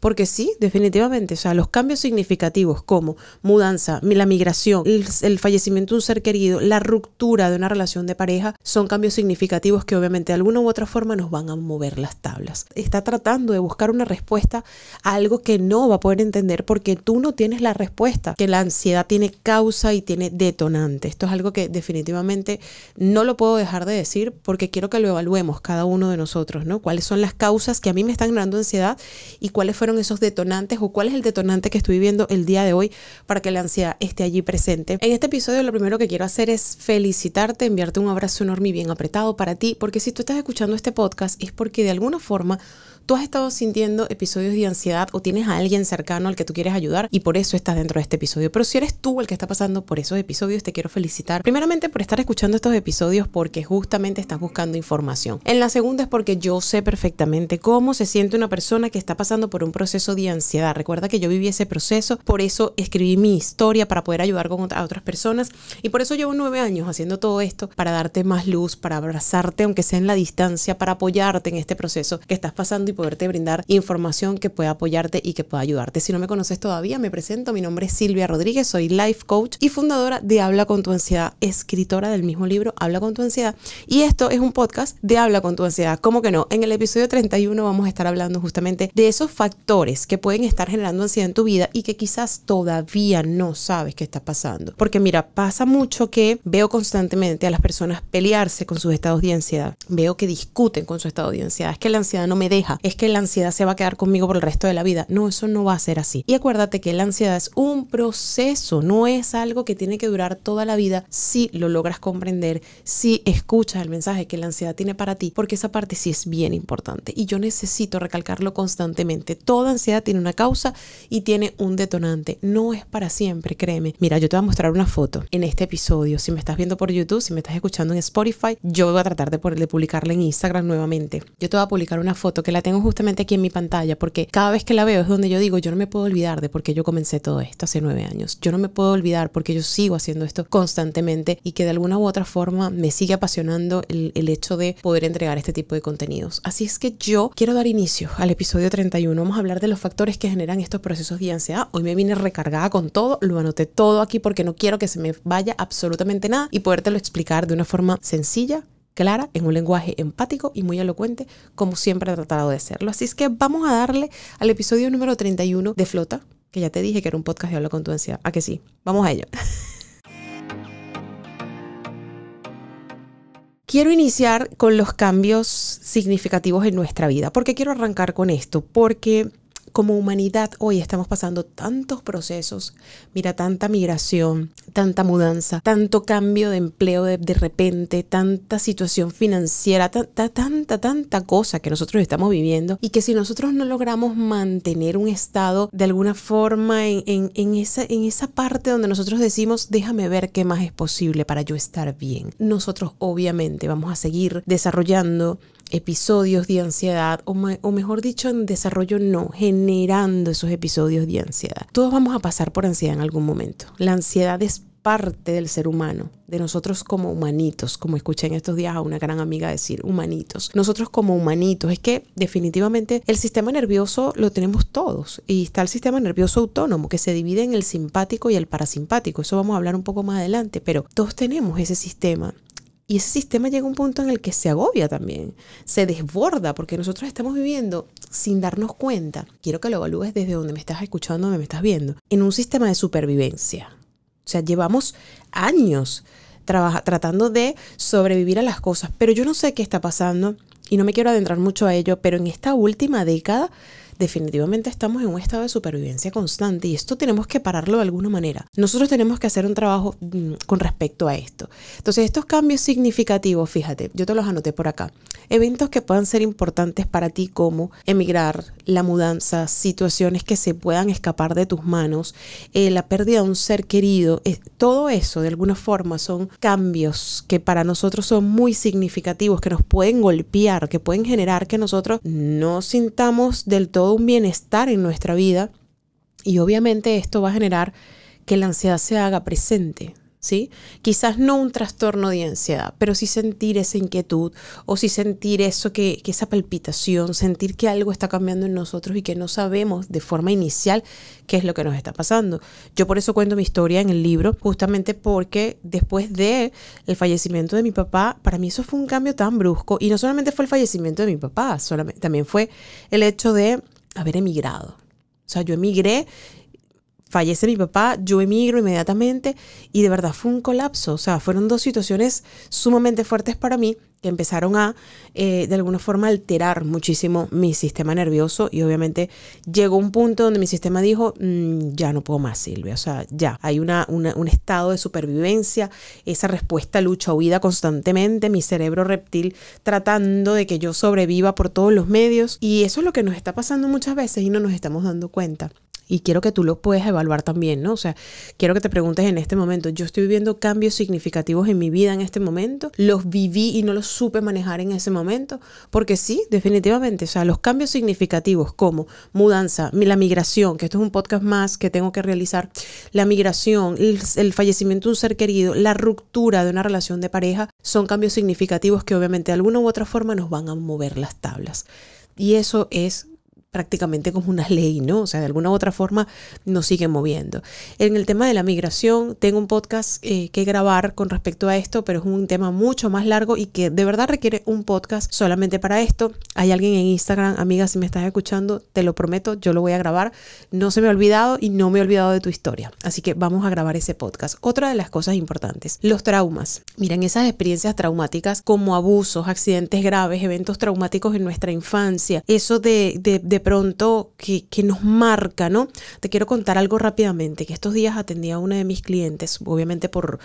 Porque sí, definitivamente, o sea, los cambios significativos como mudanza, la migración, el fallecimiento de un ser querido, la ruptura de una relación de pareja, son cambios significativos que obviamente de alguna u otra forma nos van a mover las tablas. Está tratando de buscar una respuesta a algo que no va a poder entender porque tú no tienes la respuesta, que la ansiedad tiene causa y tiene detonante. Esto es algo que definitivamente no lo puedo dejar de decir porque quiero que lo evaluemos cada uno de nosotros, ¿no? ¿Cuáles son las causas que a mí me están generando ansiedad y cuáles fueron esos detonantes o cuál es el detonante que estoy viviendo el día de hoy para que la ansiedad esté allí presente? En este episodio lo primero que quiero hacer es felicitarte, enviarte un abrazo enorme y bien apretado para ti, porque si tú estás escuchando este podcast es porque de alguna forma tú has estado sintiendo episodios de ansiedad o tienes a alguien cercano al que tú quieres ayudar y por eso estás dentro de este episodio. Pero si eres tú el que está pasando por esos episodios, te quiero felicitar. Primeramente por estar escuchando estos episodios porque justamente estás buscando información. En la segunda es porque yo sé perfectamente cómo se siente una persona que está pasando por un proceso de ansiedad. Recuerda que yo viví ese proceso, por eso escribí mi historia para poder ayudar a otras personas y por eso llevo 9 años haciendo todo esto para darte más luz, para abrazarte aunque sea en la distancia, para apoyarte en este proceso que estás pasando y poderte brindar información que pueda apoyarte y que pueda ayudarte. Si no me conoces todavía, me presento. Mi nombre es Silvia Rodríguez, soy life coach y fundadora de Habla con tu ansiedad, escritora del mismo libro Habla con tu ansiedad. Y esto es un podcast de Habla con tu ansiedad. ¿Cómo que no? En el episodio 31 vamos a estar hablando justamente de esos factores que pueden estar generando ansiedad en tu vida y que quizás todavía no sabes qué está pasando. Porque mira, pasa mucho que veo constantemente a las personas pelearse con sus estados de ansiedad. Veo que discuten con su estado de ansiedad. Es que la ansiedad no me deja. Es que la ansiedad se va a quedar conmigo por el resto de la vida. No, eso no va a ser así. Y acuérdate que la ansiedad es un proceso, no es algo que tiene que durar toda la vida si lo logras comprender, si escuchas el mensaje que la ansiedad tiene para ti, porque esa parte sí es bien importante. Y yo necesito recalcarlo constantemente. Toda ansiedad tiene una causa y tiene un detonante. No es para siempre, créeme. Mira, yo te voy a mostrar una foto en este episodio. Si me estás viendo por YouTube, si me estás escuchando en Spotify, yo voy a tratar de publicarla en Instagram nuevamente. Yo te voy a publicar una foto que la tengo justamente aquí en mi pantalla porque cada vez que la veo es donde yo digo, yo no me puedo olvidar de por qué yo comencé todo esto hace 9 años. Yo no me puedo olvidar porque yo sigo haciendo esto constantemente y que de alguna u otra forma me sigue apasionando el hecho de poder entregar este tipo de contenidos. Así es que yo quiero dar inicio al episodio 31. Vamos a hablar de los factores que generan estos procesos de ansiedad. Hoy me vine recargada con todo, lo anoté todo aquí porque no quiero que se me vaya absolutamente nada y podértelo explicar de una forma sencilla, clara, en un lenguaje empático y muy elocuente, como siempre he tratado de hacerlo. Así es que vamos a darle al episodio número 31 de Flota, que ya te dije que era un podcast de Habla con tu ansiedad. ¿A que sí? Vamos a ello. Quiero iniciar con los cambios significativos en nuestra vida. ¿Por qué quiero arrancar con esto? Porque como humanidad hoy estamos pasando tantos procesos, mira, tanta migración, tanta mudanza, tanto cambio de empleo de repente, tanta situación financiera, tanta cosa que nosotros estamos viviendo y que si nosotros no logramos mantener un estado de alguna forma en esa parte donde nosotros decimos, déjame ver qué más es posible para yo estar bien, nosotros obviamente vamos a seguir desarrollando episodios de ansiedad o mejor dicho, en desarrollo no, generando esos episodios de ansiedad. Todos vamos a pasar por ansiedad en algún momento. La ansiedad es parte del ser humano, de nosotros como humanitos, como escuché en estos días a una gran amiga decir, humanitos. Nosotros como humanitos, es que definitivamente el sistema nervioso lo tenemos todos y está el sistema nervioso autónomo que se divide en el simpático y el parasimpático. Eso vamos a hablar un poco más adelante, pero todos tenemos ese sistema. Y ese sistema llega a un punto en el que se agobia también, se desborda, porque nosotros estamos viviendo sin darnos cuenta. Quiero que lo evalúes desde donde me estás escuchando, donde me estás viendo, en un sistema de supervivencia. O sea, llevamos años tratando de sobrevivir a las cosas, pero yo no sé qué está pasando y no me quiero adentrar mucho a ello, pero en esta última década definitivamente estamos en un estado de supervivencia constante y esto tenemos que pararlo de alguna manera. Nosotros tenemos que hacer un trabajo con respecto a esto. Entonces, estos cambios significativos, fíjate, yo te los anoté por acá. Eventos que puedan ser importantes para ti como emigrar, la mudanza, situaciones que se puedan escapar de tus manos, la pérdida de un ser querido, todo eso de alguna forma son cambios que para nosotros son muy significativos, que nos pueden golpear, que pueden generar que nosotros no sintamos del todo un bienestar en nuestra vida y obviamente esto va a generar que la ansiedad se haga presente. ¿sí? Quizás no un trastorno de ansiedad, pero sí sentir esa inquietud o sí sentir eso que esa palpitación, sentir que algo está cambiando en nosotros y que no sabemos de forma inicial qué es lo que nos está pasando. Yo por eso cuento mi historia en el libro, justamente porque después de el fallecimiento de mi papá, para mí eso fue un cambio tan brusco, y no solamente fue el fallecimiento de mi papá, también fue el hecho de haber emigrado. O sea, yo emigré, fallece mi papá, yo emigro inmediatamente y de verdad fue un colapso. O sea, fueron dos situaciones sumamente fuertes para mí que empezaron a, de alguna forma, alterar muchísimo mi sistema nervioso, y obviamente llegó un punto donde mi sistema dijo, ya no puedo más, Silvia. O sea, ya hay un estado de supervivencia, esa respuesta lucha o huida constantemente, mi cerebro reptil tratando de que yo sobreviva por todos los medios, y eso es lo que nos está pasando muchas veces y no nos estamos dando cuenta. Y quiero que tú lo puedas evaluar también, ¿no? O sea, quiero que te preguntes en este momento, ¿yo estoy viviendo cambios significativos en mi vida en este momento? ¿Los viví y no los supe manejar en ese momento? Porque sí, definitivamente, o sea, los cambios significativos como mudanza, la migración, que esto es un podcast más que tengo que realizar, la migración, el fallecimiento de un ser querido, la ruptura de una relación de pareja, son cambios significativos que obviamente de alguna u otra forma nos van a mover las tablas. Y eso es prácticamente como una ley, ¿no? O sea, de alguna u otra forma nos siguen moviendo. En el tema de la migración, tengo un podcast que grabar con respecto a esto, pero es un tema mucho más largo y que de verdad requiere un podcast solamente para esto. Hay alguien en Instagram, amiga, si me estás escuchando, te lo prometo, yo lo voy a grabar. No se me ha olvidado y no me he olvidado de tu historia. Así que vamos a grabar ese podcast. Otra de las cosas importantes, los traumas. Miren, esas experiencias traumáticas como abusos, accidentes graves, eventos traumáticos en nuestra infancia, eso de pronto que nos marca, ¿no? Te quiero contar algo rápidamente, que estos días atendí a una de mis clientes, obviamente por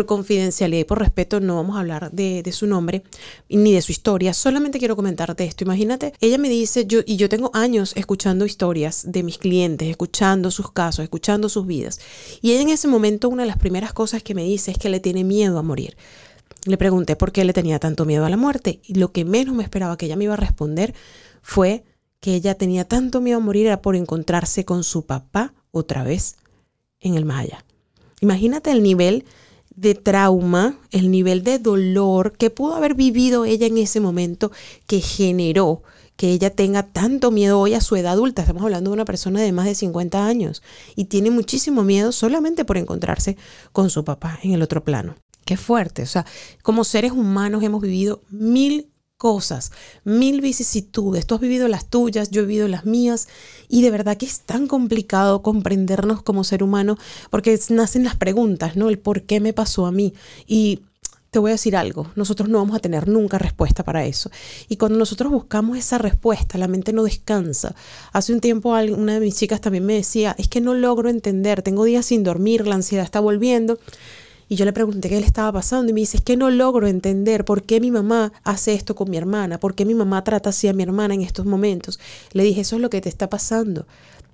confidencialidad y por respeto no vamos a hablar de su nombre ni de su historia, solamente quiero comentarte esto. Imagínate, ella me dice, yo tengo años escuchando historias de mis clientes, escuchando sus casos, escuchando sus vidas, y ella en ese momento una de las primeras cosas que me dice es que le tiene miedo a morir. Le pregunté por qué le tenía tanto miedo a la muerte, y lo que menos me esperaba que ella me iba a responder fue que ella tenía tanto miedo a morir era por encontrarse con su papá otra vez en el más allá. Imagínate el nivel de trauma, el nivel de dolor que pudo haber vivido ella en ese momento, que generó que ella tenga tanto miedo hoy a su edad adulta. Estamos hablando de una persona de más de 50 años y tiene muchísimo miedo solamente por encontrarse con su papá en el otro plano. Qué fuerte. O sea, como seres humanos hemos vivido mil cosas, mil vicisitudes. Tú has vivido las tuyas, yo he vivido las mías, y de verdad que es tan complicado comprendernos como ser humano, porque nacen las preguntas, ¿no? El por qué me pasó a mí. Y te voy a decir algo, nosotros no vamos a tener nunca respuesta para eso. Y cuando nosotros buscamos esa respuesta, la mente no descansa. Hace un tiempo una de mis chicas también me decía, es que no logro entender, tengo días sin dormir, la ansiedad está volviendo. Y yo le pregunté qué le estaba pasando y me dice, es que no logro entender por qué mi mamá hace esto con mi hermana, por qué mi mamá trata así a mi hermana en estos momentos. Le dije, eso es lo que te está pasando,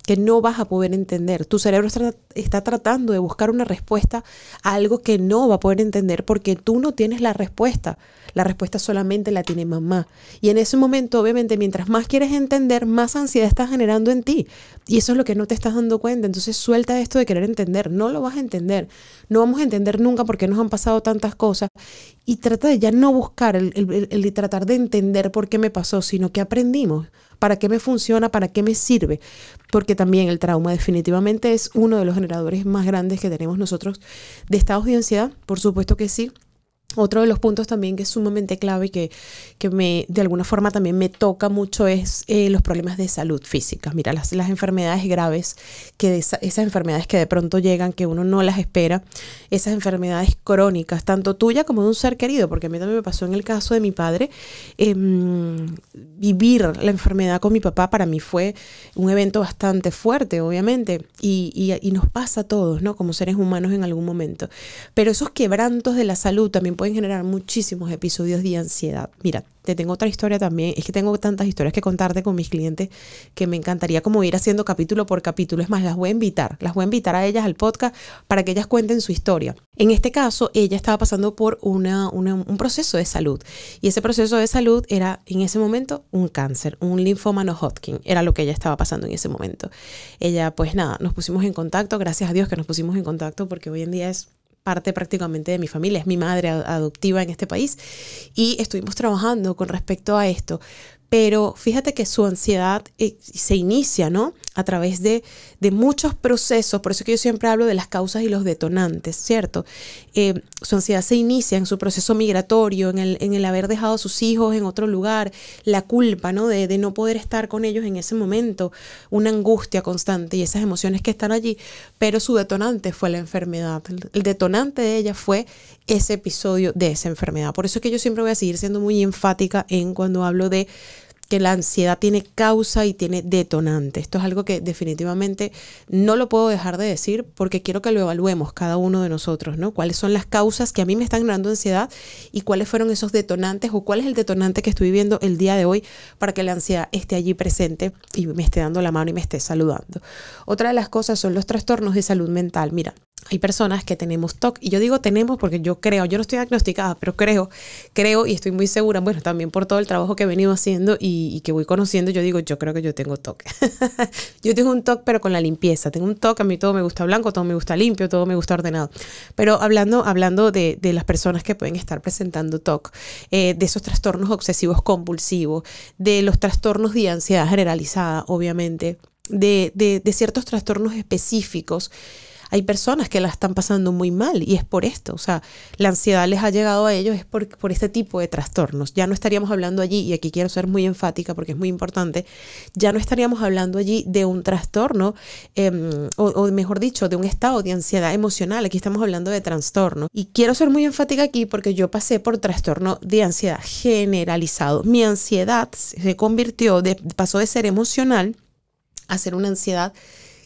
que no vas a poder entender. Tu cerebro está tratando de buscar una respuesta a algo que no va a poder entender porque tú no tienes la respuesta. La respuesta solamente la tiene mamá. Y en ese momento, obviamente, mientras más quieres entender, más ansiedad estás generando en ti. Y eso es lo que no te estás dando cuenta. Entonces suelta esto de querer entender. No lo vas a entender. No vamos a entender nunca porque nos han pasado tantas cosas. Y trata de ya no buscar el tratar de entender por qué me pasó, sino que aprendimos. ¿Para qué me funciona? ¿Para qué me sirve? Porque también el trauma definitivamente es uno de los generadores más grandes que tenemos nosotros de estados de ansiedad. Por supuesto que sí. Otro de los puntos también que es sumamente clave y que de alguna forma también me toca mucho es los problemas de salud física. Mira, las enfermedades graves, esas enfermedades que de pronto llegan, que uno no las espera, esas enfermedades crónicas, tanto tuya como de un ser querido, porque a mí también me pasó en el caso de mi padre. Vivir la enfermedad con mi papá para mí fue un evento bastante fuerte, obviamente, y nos pasa a todos, ¿no? Como seres humanos en algún momento. Pero esos quebrantos de la salud también pueden generar muchísimos episodios de ansiedad. Mira, te tengo otra historia también. Es que tengo tantas historias que contarte con mis clientes que me encantaría como ir haciendo capítulo por capítulo. Es más, las voy a invitar a ellas al podcast para que ellas cuenten su historia. En este caso, ella estaba pasando por un proceso de salud. Y ese proceso de salud era en ese momento un cáncer, un linfoma no Hodgkin. Era lo que ella estaba pasando en ese momento. Ella, pues nada, nos pusimos en contacto. Gracias a Dios que nos pusimos en contacto porque hoy en día es parte prácticamente de mi familia, es mi madre adoptiva en este país y estuvimos trabajando con respecto a esto. Pero fíjate que su ansiedad se inicia, ¿no? A través de muchos procesos, por eso que yo siempre hablo de las causas y los detonantes, ¿cierto? Su ansiedad se inicia en su proceso migratorio, en el haber dejado a sus hijos en otro lugar, la culpa, ¿no? De no poder estar con ellos en ese momento, una angustia constante y esas emociones que están allí, pero su detonante fue la enfermedad. El detonante de ella fue ese episodio de esa enfermedad. Por eso es que yo siempre voy a seguir siendo muy enfática en cuando hablo de que la ansiedad tiene causa y tiene detonante. Esto es algo que definitivamente no lo puedo dejar de decir porque quiero que lo evaluemos cada uno de nosotros, ¿no? ¿Cuáles son las causas que a mí me están generando ansiedad y cuáles fueron esos detonantes o cuál es el detonante que estoy viviendo el día de hoy para que la ansiedad esté allí presente y me esté dando la mano y me esté saludando? Otra de las cosas son los trastornos de salud mental. Mira, hay personas que tenemos TOC, y yo digo tenemos porque yo creo, yo no estoy diagnosticada, pero creo y estoy muy segura, bueno, también por todo el trabajo que he venido haciendo y que voy conociendo, yo digo, yo creo que yo tengo TOC. Yo tengo un TOC, pero con la limpieza. Tengo un TOC, a mí todo me gusta blanco, todo me gusta limpio, todo me gusta ordenado. Pero hablando de las personas que pueden estar presentando TOC, de esos trastornos obsesivos compulsivos, de los trastornos de ansiedad generalizada, obviamente, de ciertos trastornos específicos, hay personas que la están pasando muy mal y es por esto, o sea, la ansiedad les ha llegado a ellos es por este tipo de trastornos. Ya no estaríamos hablando allí, y aquí quiero ser muy enfática porque es muy importante, ya no estaríamos hablando allí de un trastorno o mejor dicho, de un estado de ansiedad emocional. Aquí estamos hablando de trastorno y quiero ser muy enfática aquí porque yo pasé por trastorno de ansiedad generalizado. Mi ansiedad se convirtió, pasó de ser emocional a ser una ansiedad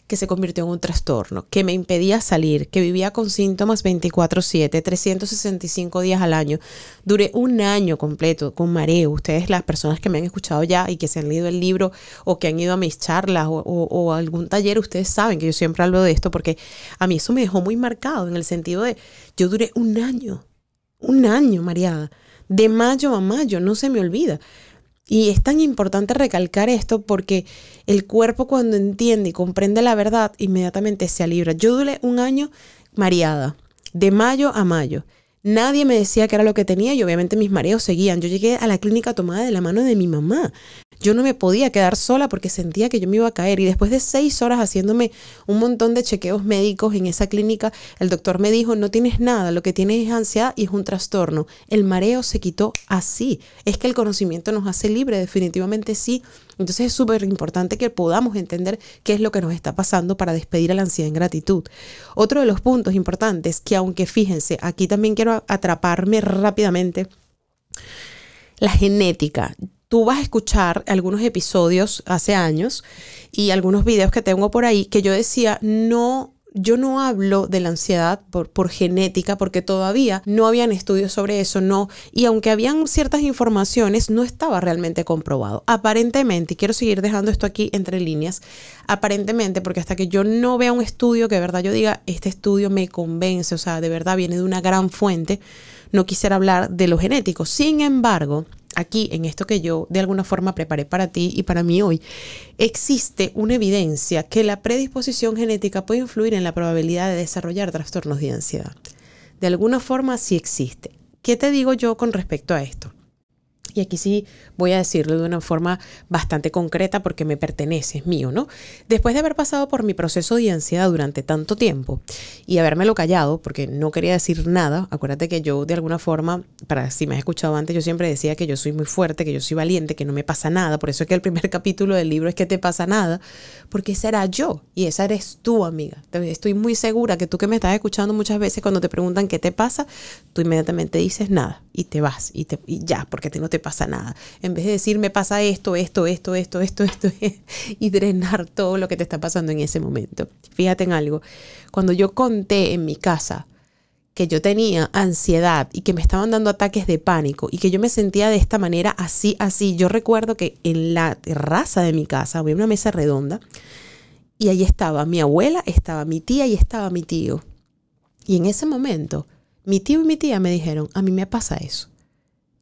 que se convirtió en un trastorno, que me impedía salir, que vivía con síntomas 24/7, 365 días al año. Duré un año completo con mareo. Ustedes, las personas que me han escuchado ya y que se han leído el libro o que han ido a mis charlas o a algún taller, ustedes saben que yo siempre hablo de esto porque a mí eso me dejó muy marcado en el sentido de, yo duré un año mareada, de mayo a mayo, no se me olvida. Y es tan importante recalcar esto porque el cuerpo cuando entiende y comprende la verdad, inmediatamente se alivia. Yo duré un año mareada, de mayo a mayo. Nadie me decía qué era lo que tenía y obviamente mis mareos seguían. Yo llegué a la clínica tomada de la mano de mi mamá. Yo no me podía quedar sola porque sentía que yo me iba a caer. Y después de 6 horas haciéndome un montón de chequeos médicos en esa clínica, el doctor me dijo, no tienes nada, lo que tienes es ansiedad y es un trastorno. El mareo se quitó así. Es que el conocimiento nos hace libre, definitivamente sí. Entonces es súper importante que podamos entender qué es lo que nos está pasando para despedir a la ansiedad en gratitud. Otro de los puntos importantes que, aunque fíjense, aquí también quiero atraparme rápidamente, la genética. Tú vas a escuchar algunos episodios hace años y algunos videos que tengo por ahí que yo decía, yo no hablo de la ansiedad por genética porque todavía no habían estudios sobre eso, no. Y aunque habían ciertas informaciones, no estaba realmente comprobado. Aparentemente, y quiero seguir dejando esto aquí entre líneas, aparentemente, porque hasta que yo no vea un estudio que de verdad yo diga, este estudio me convence, o sea, de verdad viene de una gran fuente, no quisiera hablar de lo genético. Sin embargo, aquí en esto que yo de alguna forma preparé para ti y para mí hoy, existe una evidencia que la predisposición genética puede influir en la probabilidad de desarrollar trastornos de ansiedad. De alguna forma sí existe. ¿Qué te digo yo con respecto a esto? Y aquí sí voy a decirlo de una forma bastante concreta porque me pertenece, es mío, ¿no? Después de haber pasado por mi proceso de ansiedad durante tanto tiempo y habérmelo callado porque no quería decir nada, acuérdate que yo de alguna forma, para si me has escuchado antes, yo siempre decía que yo soy muy fuerte, que yo soy valiente, que no me pasa nada. Por eso es que el primer capítulo del libro es que te pasa nada, porque esa era yo y esa eres tú, amiga. Estoy muy segura que tú que me estás escuchando muchas veces cuando te preguntan qué te pasa, tú inmediatamente dices nada y te vas y ya, porque a ti no te pasa nada. En vez de decir me pasa esto, y drenar todo lo que te está pasando en ese momento. Fíjate en algo. Cuando yo conté en mi casa que yo tenía ansiedad y que me estaban dando ataques de pánico y que yo me sentía de esta manera así, yo recuerdo que en la terraza de mi casa había una mesa redonda y ahí estaba mi abuela, estaba mi tía y estaba mi tío. Y en ese momento, mi tío y mi tía me dijeron, a mí me pasa eso.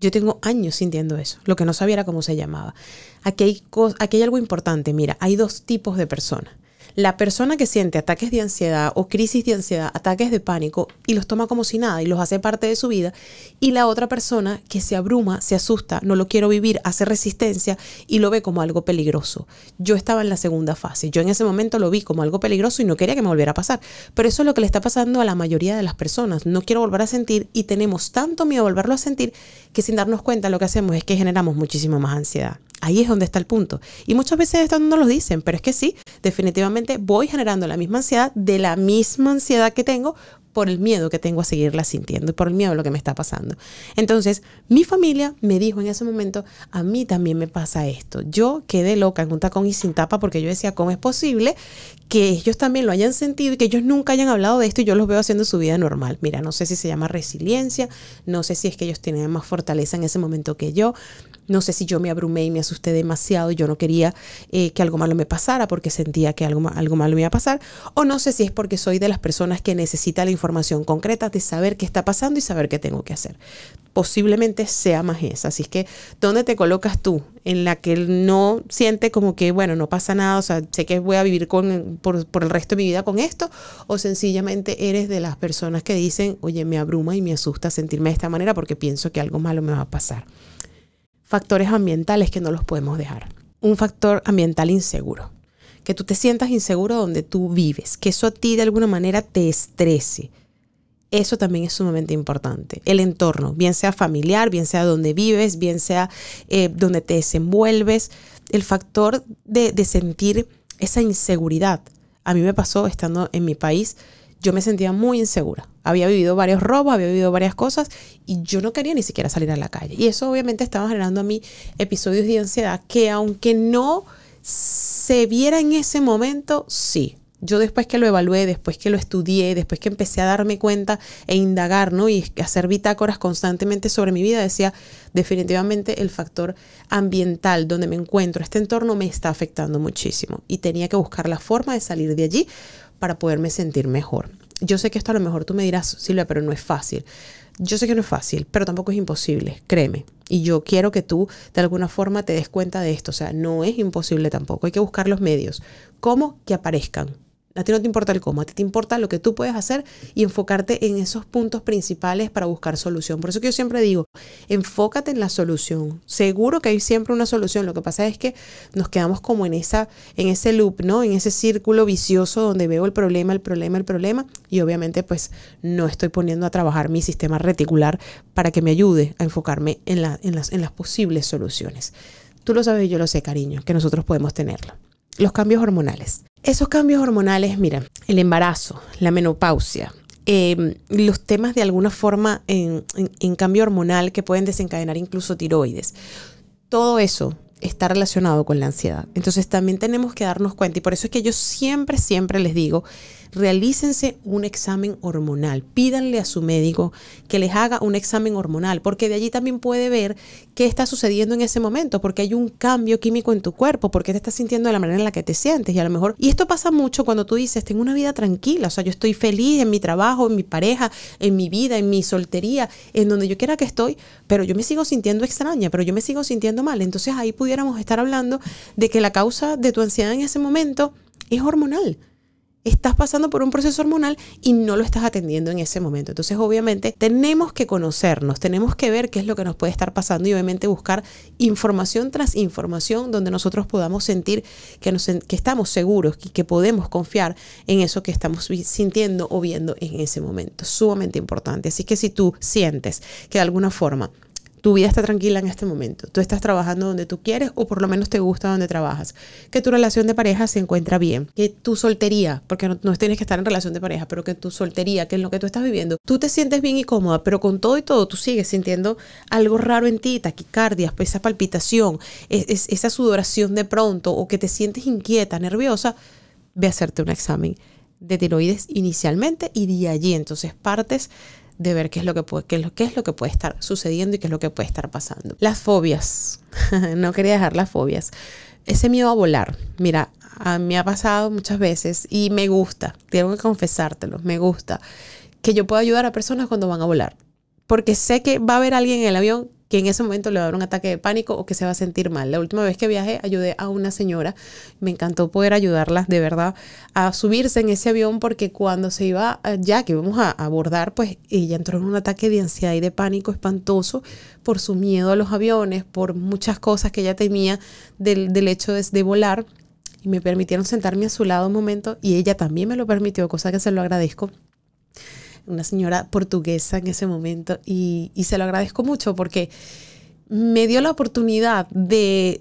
Yo tengo años sintiendo eso. Lo que no sabía era cómo se llamaba. Aquí hay algo importante. Mira, hay 2 tipos de personas. La persona que siente ataques de ansiedad o crisis de ansiedad, ataques de pánico y los toma como si nada y los hace parte de su vida, y la otra persona que se abruma, se asusta, no lo quiero vivir, hace resistencia y lo ve como algo peligroso. Yo estaba en la segunda fase. Yo en ese momento lo vi como algo peligroso y no quería que me volviera a pasar. Pero eso es lo que le está pasando a la mayoría de las personas. No quiero volver a sentir y tenemos tanto miedo a volverlo a sentir que sin darnos cuenta lo que hacemos es que generamos muchísima más ansiedad. Ahí es donde está el punto. Y muchas veces esto no lo dicen, pero es que sí, definitivamente voy generando la misma ansiedad, de la misma ansiedad que tengo por el miedo que tengo a seguirla sintiendo y por el miedo a lo que me está pasando. Entonces, mi familia me dijo en ese momento, a mí también me pasa esto. Yo quedé loca en un tacón y sin tapa porque yo decía, ¿cómo es posible que ellos también lo hayan sentido y que ellos nunca hayan hablado de esto y yo los veo haciendo su vida normal? Mira, no sé si se llama resiliencia, no sé si es que ellos tienen más fortaleza en ese momento que yo. No sé si yo me abrumé y me asusté demasiado y yo no quería que algo malo me pasara porque sentía que algo malo me iba a pasar. O no sé si es porque soy de las personas que necesita la información concreta de saber qué está pasando y saber qué tengo que hacer. Posiblemente sea más esa. Así es que, ¿dónde te colocas tú? En la que no siente como que, bueno, no pasa nada, o sea, sé que voy a vivir por el resto de mi vida con esto, o sencillamente eres de las personas que dicen, oye, me abruma y me asusta sentirme de esta manera porque pienso que algo malo me va a pasar. Factores ambientales que no los podemos dejar. Un factor ambiental inseguro. Que tú te sientas inseguro donde tú vives. Que eso a ti de alguna manera te estrese. Eso también es sumamente importante. El entorno, bien sea familiar, bien sea donde vives, bien sea donde te desenvuelves. El factor de sentir esa inseguridad. A mí me pasó estando en mi país. Yo me sentía muy insegura. Había vivido varios robos, había vivido varias cosas y yo no quería ni siquiera salir a la calle. Y eso obviamente estaba generando a mí episodios de ansiedad que aunque no se viera en ese momento, sí. Yo después que lo evalué, después que lo estudié, después que empecé a darme cuenta e indagar, ¿no? Y hacer bitácoras constantemente sobre mi vida, decía, definitivamente el factor ambiental donde me encuentro, este entorno me está afectando muchísimo. Y tenía que buscar la forma de salir de allí para poderme sentir mejor. Yo sé que esto a lo mejor tú me dirás, Silvia, pero no es fácil. Yo sé que no es fácil, pero tampoco es imposible, créeme. Y yo quiero que tú de alguna forma te des cuenta de esto. O sea, no es imposible tampoco. Hay que buscar los medios. ¿Cómo? Que aparezcan. A ti no te importa el cómo, a ti te importa lo que tú puedes hacer y enfocarte en esos puntos principales para buscar solución. Por eso que yo siempre digo, enfócate en la solución. Seguro que hay siempre una solución. Lo que pasa es que nos quedamos como en ese loop, ¿no? En ese círculo vicioso donde veo el problema y obviamente pues no estoy poniendo a trabajar mi sistema reticular para que me ayude a enfocarme en las posibles soluciones. Tú lo sabes y yo lo sé, cariño, que nosotros podemos tenerlo. Los cambios hormonales. Esos cambios hormonales, mira, el embarazo, la menopausia, los temas de alguna forma en cambio hormonal que pueden desencadenar incluso tiroides. Todo eso está relacionado con la ansiedad. Entonces también tenemos que darnos cuenta y por eso es que yo siempre les digo, realícense un examen hormonal. Pídanle a su médico que les haga un examen hormonal, porque de allí también puede ver qué está sucediendo en ese momento, porque hay un cambio químico en tu cuerpo, porque te estás sintiendo de la manera en la que te sientes. Y a lo mejor, y esto pasa mucho cuando tú dices, tengo una vida tranquila, o sea, yo estoy feliz en mi trabajo, en mi pareja, en mi vida, en mi soltería, en donde yo quiera que estoy, pero yo me sigo sintiendo extraña, pero yo me sigo sintiendo mal. Entonces ahí pudiéramos estar hablando de que la causa de tu ansiedad en ese momento es hormonal. Estás pasando por un proceso hormonal y no lo estás atendiendo en ese momento. Entonces, obviamente, tenemos que conocernos, tenemos que ver qué es lo que nos puede estar pasando y obviamente buscar información tras información donde nosotros podamos sentir que estamos seguros y que podemos confiar en eso que estamos sintiendo o viendo en ese momento. Sumamente importante. Así que si tú sientes que de alguna forma tu vida está tranquila en este momento, tú estás trabajando donde tú quieres o por lo menos te gusta donde trabajas, que tu relación de pareja se encuentra bien, que tu soltería, porque no tienes que estar en relación de pareja, pero que tu soltería, que es lo que tú estás viviendo, tú te sientes bien y cómoda, pero con todo y todo tú sigues sintiendo algo raro en ti, taquicardia, esa palpitación, esa sudoración de pronto o que te sientes inquieta, nerviosa, ve a hacerte un examen de tiroides inicialmente y de allí entonces partes de ver qué es lo que puede estar sucediendo y qué es lo que puede estar pasando. Las fobias. No quería dejar las fobias. Ese miedo a volar. Mira, a mí me ha pasado muchas veces y me gusta, tengo que confesártelo, me gusta que yo pueda ayudar a personas cuando van a volar. Porque sé que va a haber alguien en el avión que en ese momento le va a dar un ataque de pánico o que se va a sentir mal. La última vez que viajé ayudé a una señora, me encantó poder ayudarla de verdad a subirse en ese avión porque cuando se iba, ya que íbamos a abordar, pues ella entró en un ataque de ansiedad y de pánico espantoso por su miedo a los aviones, por muchas cosas que ella temía del hecho de volar, y me permitieron sentarme a su lado un momento y ella también me lo permitió, cosa que se lo agradezco. Una señora portuguesa en ese momento y se lo agradezco mucho porque me dio la oportunidad de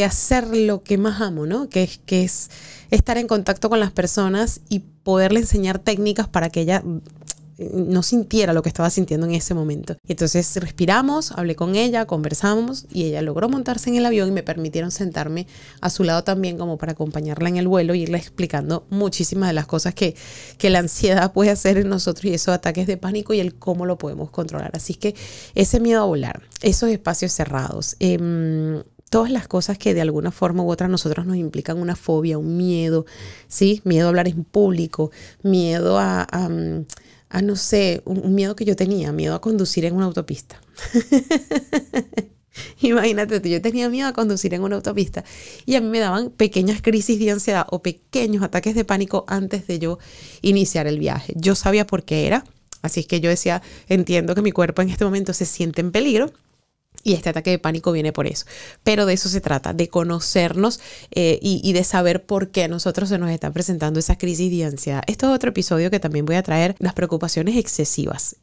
hacer lo que más amo, ¿no? Que es estar en contacto con las personas y poderle enseñar técnicas para que ella no sintiera lo que estaba sintiendo en ese momento. Y entonces respiramos, hablé con ella, conversamos y ella logró montarse en el avión y me permitieron sentarme a su lado también como para acompañarla en el vuelo y irle explicando muchísimas de las cosas que la ansiedad puede hacer en nosotros y esos ataques de pánico y el cómo lo podemos controlar. Así que ese miedo a volar, esos espacios cerrados, todas las cosas que de alguna forma u otra a nosotros nos implican una fobia, un miedo, ¿sí? Miedo a hablar en público, miedo a no sé, un miedo que yo tenía, miedo a conducir en una autopista. Imagínate, yo tenía miedo a conducir en una autopista y a mí me daban pequeñas crisis de ansiedad o pequeños ataques de pánico antes de yo iniciar el viaje. Yo sabía por qué era, así es que yo decía, entiendo que mi cuerpo en este momento se siente en peligro. Y este ataque de pánico viene por eso. Pero de eso se trata, de conocernos y de saber por qué a nosotros se nos están presentando esas crisis de ansiedad. Esto es otro episodio que también voy a traer, las preocupaciones excesivas.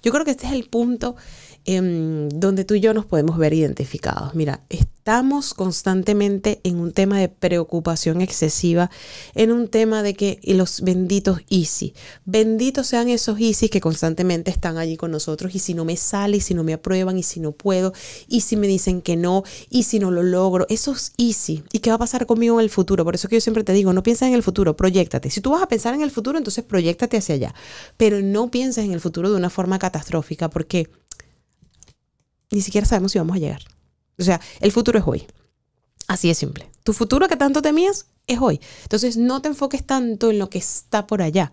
Yo creo que este es el punto donde tú y yo nos podemos ver identificados. Mira, estamos constantemente en un tema de preocupación excesiva, en un tema de que los benditos easy. Benditos sean esos easy que constantemente están allí con nosotros y si no me sale, y si no me aprueban, y si no puedo, y si me dicen que no, y si no lo logro, esos easy. ¿Y qué va a pasar conmigo en el futuro? Por eso que yo siempre te digo, no pienses en el futuro, proyéctate. Si tú vas a pensar en el futuro, entonces proyéctate hacia allá. Pero no pienses en el futuro de una forma catastrófica porque ni siquiera sabemos si vamos a llegar. O sea, el futuro es hoy. Así de simple. Tu futuro que tanto temías es hoy. Entonces no te enfoques tanto en lo que está por allá.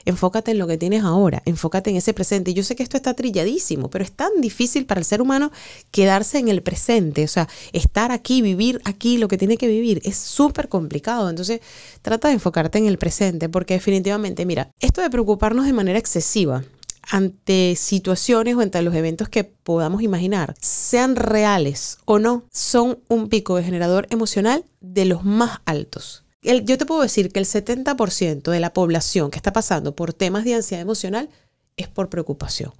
Enfócate en lo que tienes ahora. Enfócate en ese presente. Y yo sé que esto está trilladísimo, pero es tan difícil para el ser humano quedarse en el presente. O sea, estar aquí, vivir aquí lo que tiene que vivir. Es súper complicado. Entonces trata de enfocarte en el presente porque definitivamente, mira, esto de preocuparnos de manera excesiva ante situaciones o ante los eventos que podamos imaginar, sean reales o no, son un pico de generador emocional de los más altos. Yo te puedo decir que el 70% de la población que está pasando por temas de ansiedad emocional es por preocupación.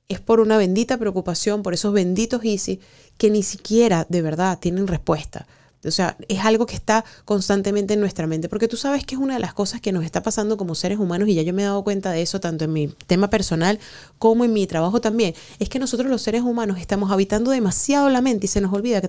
Es por una bendita preocupación, por esos benditos easy que ni siquiera de verdad tienen respuesta. O sea, es algo que está constantemente en nuestra mente, porque tú sabes que es una de las cosas que nos está pasando como seres humanos y ya yo me he dado cuenta de eso tanto en mi tema personal como en mi trabajo también. Es que nosotros los seres humanos estamos habitando demasiado la mente y se nos olvida que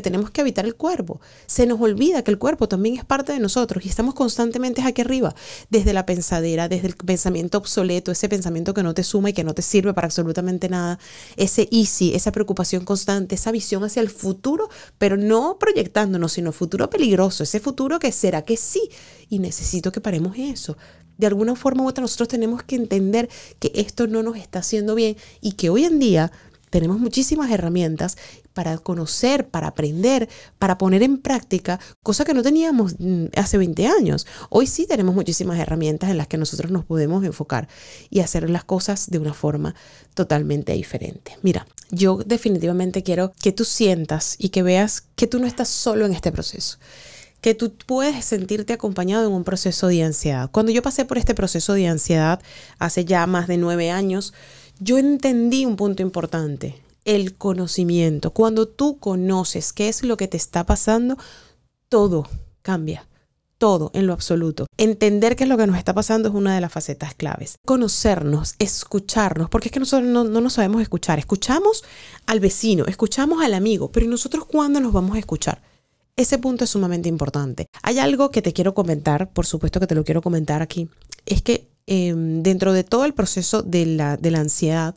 tenemos que habitar el cuerpo. Se nos olvida que el cuerpo también es parte de nosotros y estamos constantemente aquí arriba, desde la pensadera, desde el pensamiento obsoleto, ese pensamiento que no te suma y que no te sirve para absolutamente nada, ese easy, esa preocupación constante, esa visión hacia el futuro, pero no proyectándonos, sino futuro peligroso, ese futuro que será que sí, y necesito que paremos eso. De alguna forma u otra nosotros tenemos que entender que esto no nos está haciendo bien y que hoy en día tenemos muchísimas herramientas para conocer, para aprender, para poner en práctica, cosa que no teníamos hace 20 años. Hoy sí tenemos muchísimas herramientas en las que nosotros nos podemos enfocar y hacer las cosas de una forma totalmente diferente. Mira, yo definitivamente quiero que tú sientas y que veas que tú no estás solo en este proceso, que tú puedes sentirte acompañado en un proceso de ansiedad. Cuando yo pasé por este proceso de ansiedad hace ya más de 9 años, yo entendí un punto importante, el conocimiento. Cuando tú conoces qué es lo que te está pasando, todo cambia. Todo en lo absoluto. Entender qué es lo que nos está pasando es una de las facetas claves. Conocernos, escucharnos, porque es que nosotros no nos sabemos escuchar. Escuchamos al vecino, escuchamos al amigo, pero ¿y nosotros cuándo nos vamos a escuchar? Ese punto es sumamente importante. Hay algo que te quiero comentar, por supuesto que te lo quiero comentar aquí, es que dentro de todo el proceso de la ansiedad,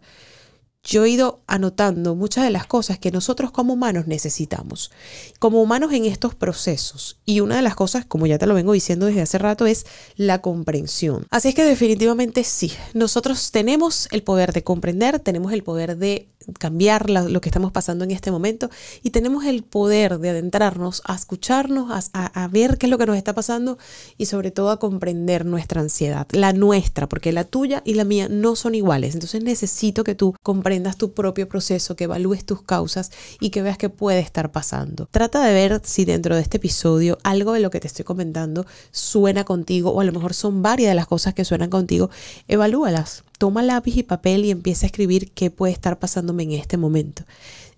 yo he ido anotando muchas de las cosas que nosotros como humanos necesitamos, como humanos en estos procesos. Y una de las cosas, como ya te lo vengo diciendo desde hace rato, es la comprensión. Así es que definitivamente sí, nosotros tenemos el poder de comprender, tenemos el poder de cambiar lo que estamos pasando en este momento y tenemos el poder de adentrarnos a escucharnos, a ver qué es lo que nos está pasando y sobre todo a comprender nuestra ansiedad, la nuestra, porque la tuya y la mía no son iguales. Entonces necesito que tú comprendas tu propio proceso, que evalúes tus causas y que veas qué puede estar pasando. Trata de ver si dentro de este episodio algo de lo que te estoy comentando suena contigo, o a lo mejor son varias de las cosas que suenan contigo. Evalúalas. Toma lápiz y papel y empieza a escribir qué puede estar pasándome en este momento.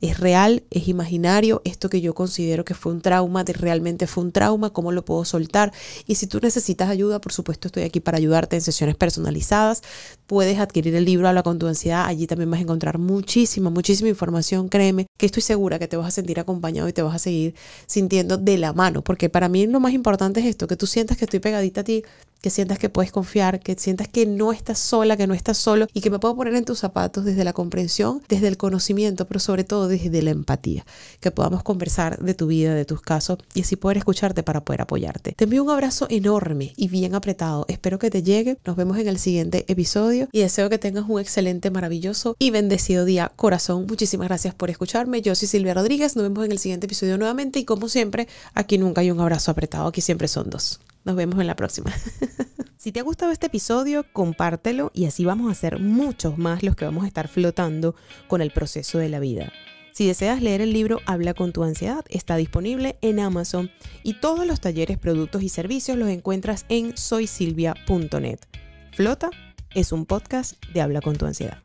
¿Es real? ¿Es imaginario? Esto que yo considero que fue un trauma, ¿realmente fue un trauma? ¿Cómo lo puedo soltar? Y si tú necesitas ayuda, por supuesto estoy aquí para ayudarte en sesiones personalizadas. Puedes adquirir el libro Habla con tu ansiedad. Allí también vas a encontrar muchísima información. Créeme que estoy segura que te vas a sentir acompañado y te vas a seguir sintiendo de la mano. Porque para mí lo más importante es esto, que tú sientas que estoy pegadita a ti, que sientas que puedes confiar, que sientas que no estás sola, que no estás solo y que me puedo poner en tus zapatos desde la comprensión, desde el conocimiento, pero sobre todo desde la empatía, que podamos conversar de tu vida, de tus casos y así poder escucharte para poder apoyarte. Te envío un abrazo enorme y bien apretado. Espero que te llegue. Nos vemos en el siguiente episodio y deseo que tengas un excelente, maravilloso y bendecido día, corazón. Muchísimas gracias por escucharme. Yo soy Silvia Rodríguez. Nos vemos en el siguiente episodio nuevamente y como siempre, aquí nunca hay un abrazo apretado. Aquí siempre son dos. Nos vemos en la próxima. Si te ha gustado este episodio, compártelo y así vamos a ser muchos más los que vamos a estar flotando con el proceso de la vida. Si deseas leer el libro Habla con tu ansiedad, está disponible en Amazon y todos los talleres, productos y servicios los encuentras en soysilvia.net. Flota es un podcast de Habla con tu ansiedad.